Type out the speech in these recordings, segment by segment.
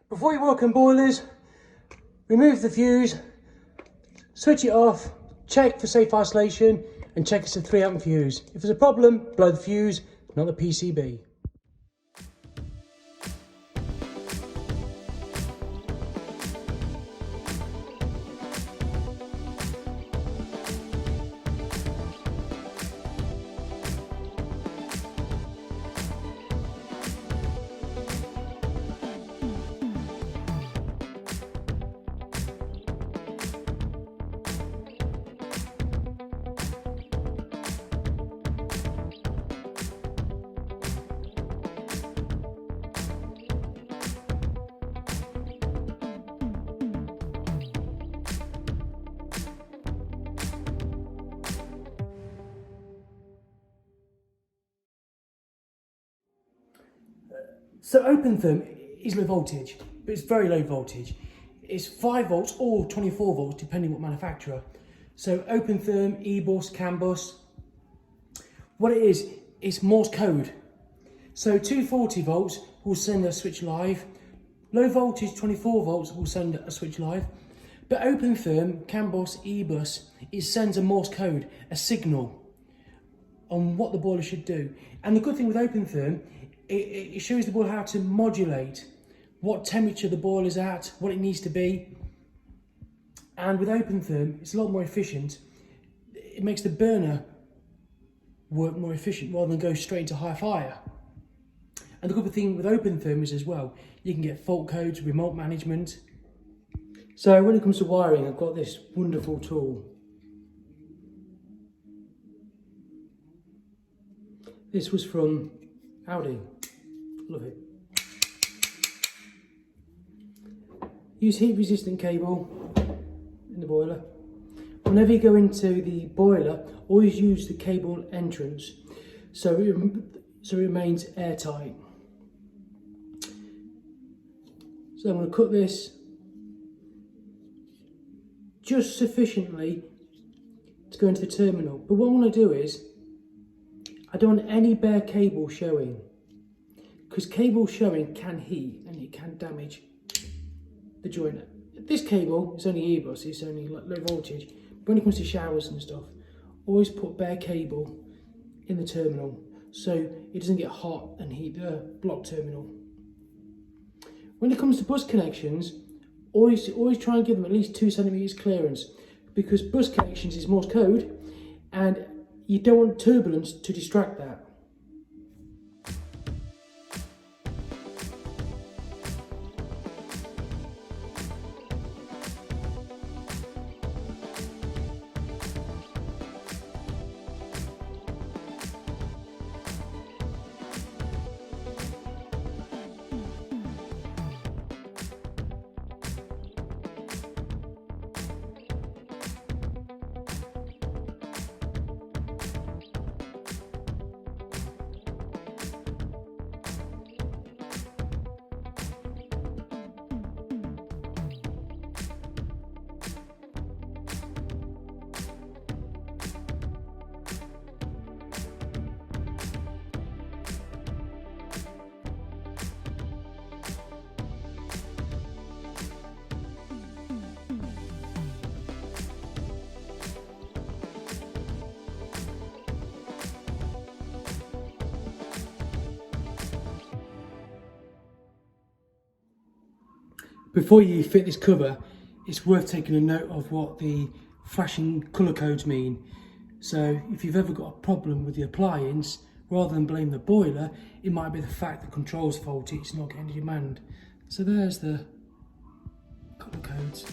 Before you work on boilers, remove the fuse, switch it off, check for safe isolation and check it's a 3 amp fuse. If there's a problem, blow the fuse, not the PCB. So open therm is low voltage, but it's very low voltage. It's 5 volts or 24 volts, depending what manufacturer. So open therm, E-bus, CAN bus. What it is, it's Morse code. So 240 volts will send a switch live. Low voltage 24 volts will send a switch live. But open therm, CAN bus, E-bus, it sends a Morse code, a signal on what the boiler should do. And the good thing with open therm, it shows the boiler how to modulate what temperature the boiler is at, what it needs to be. And with open therm, it's a lot more efficient. It makes the burner work more efficient rather than go straight into high fire. And the good thing with open therm is as well, you can get fault codes, remote management. So when it comes to wiring, I've got this wonderful tool. This was from Audi. Love it. Use heat resistant cable in the boiler. Whenever you go into the boiler, always use the cable entrance so it remains airtight. So I'm going to cut this just sufficiently to go into the terminal. But what I want to do is, I don't want any bare cable showing, because cable showing can heat and it can damage the joint. This cable is only E-bus, it's only low voltage. But when it comes to showers and stuff, always put bare cable in the terminal so it doesn't get hot and heat the block terminal. When it comes to bus connections, always try and give them at least 2 centimeters clearance, because bus connections is Morse code and you don't want turbulence to distract that. Before you fit this cover, it's worth taking a note of what the flashing colour codes mean. So if you've ever got a problem with the appliance, rather than blame the boiler, it might be the fact the control's faulty, it's not getting demand. So there's the colour codes.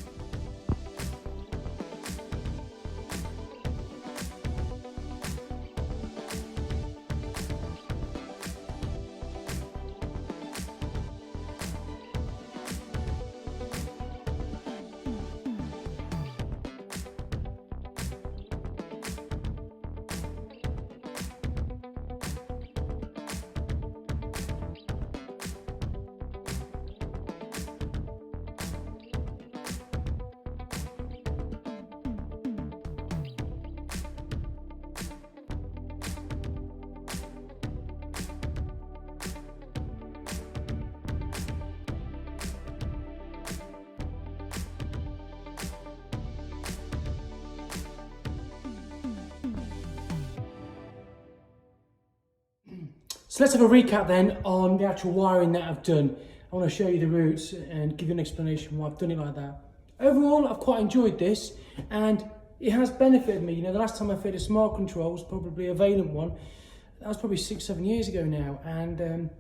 So let's have a recap then on the actual wiring that I've done. I want to show you the routes and give you an explanation why I've done it like that. Overall, I've quite enjoyed this, and it has benefited me. You know, the last time I fitted a smart controls, probably a Valent one, that was probably 6-7 years ago now. And you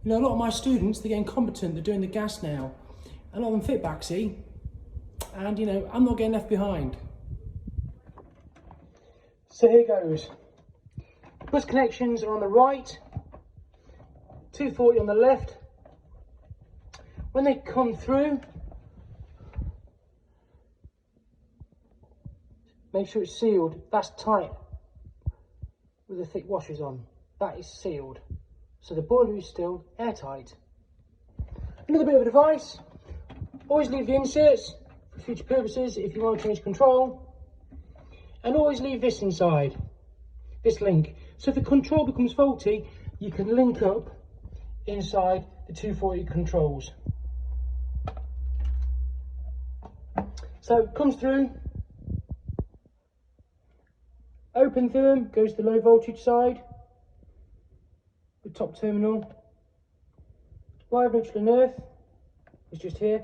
know, a lot of my students, they're getting competent, they're doing the gas now. A lot of them fit Baxi, and you know, I'm not getting left behind. So here goes. Bus connections are on the right, 240 on the left. When they come through, make sure it's sealed. That's tight with the thick washers on. That is sealed. So the boiler is still airtight. Another bit of advice, always leave the inserts for future purposes if you want to change control. And always leave this inside, this link. So if the control becomes faulty, you can link up inside the 240 controls. So it comes through, open therm goes to the low voltage side, the top terminal. Live neutral and earth is just here.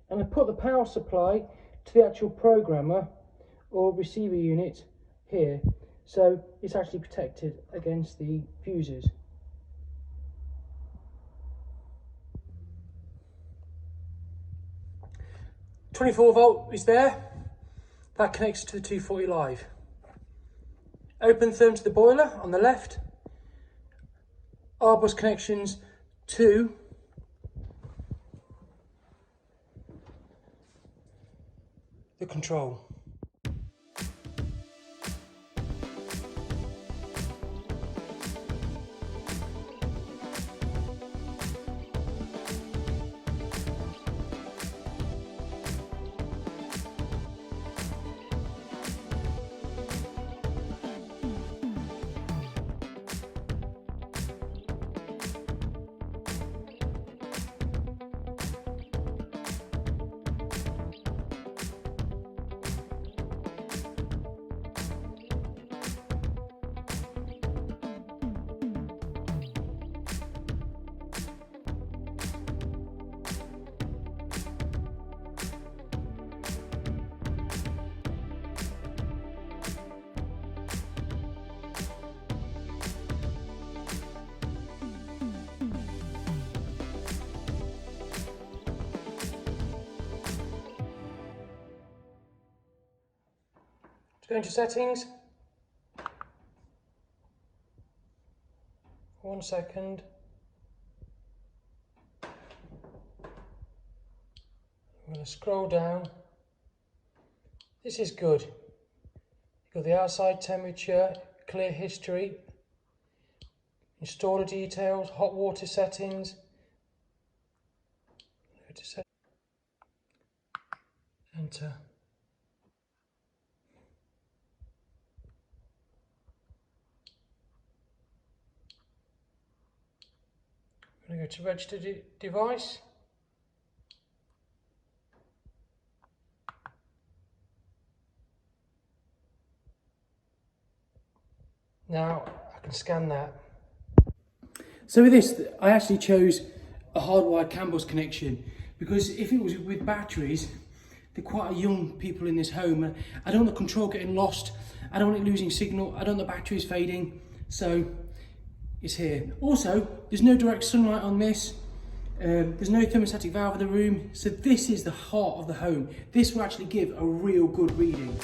And I put the power supply to the actual programmer or receiver unit here, so it's actually protected against the fuses. .24 is there, that connects to the 240 live. Open therm to the boiler on the left. R-bus connections to the control. Go into settings. 1 second. I'm going to scroll down. This is good. You've got the outside temperature, clear history, installer details, hot water settings. Enter. I'm going to go to registered device. Now I can scan that. So with this, I actually chose a hardwired CAN bus connection because if it was with batteries, they're quite young people in this home. I don't want the control getting lost. I don't want it losing signal. I don't want the batteries fading. So it's here. Also, there's no direct sunlight on this. There's no thermostatic valve in the room. So this is the heart of the home. This will actually give a real good reading.